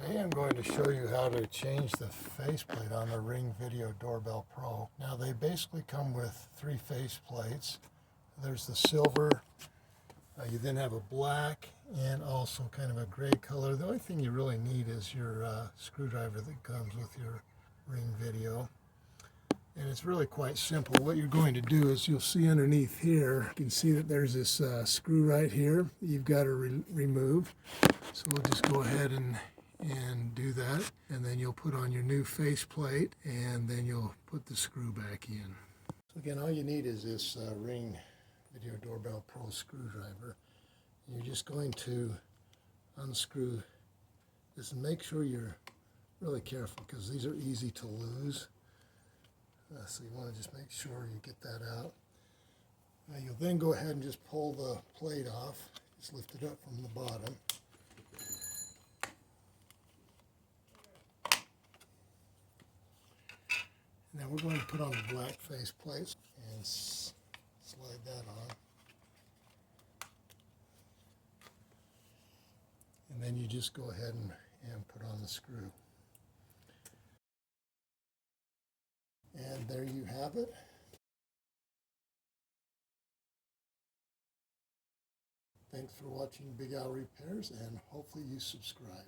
Today I'm going to show you how to change the faceplate on the Ring Video Doorbell Pro. Now they basically come with three faceplates. There's the silver, you then have a black, and also kind of a gray color. The only thing you really need is your screwdriver that comes with your Ring Video. And it's really quite simple. What you're going to do is you'll see underneath here, you can see that there's this screw right here that you've got to remove. So we'll just go ahead and do that, and then you'll put on your new faceplate, and then you'll put the screw back in. So again, all you need is this Ring Video Doorbell Pro screwdriver. You're just going to unscrew this, and make sure you're really careful because these are easy to lose. So you want to just make sure you get that out. You'll then go ahead and just pull the plate off. Just lift it up from the bottom. Now we're going to put on the black face plate and slide that on. And then you just go ahead and put on the screw. And there you have it. Thanks for watching Big Al Repairs, and hopefully you subscribe.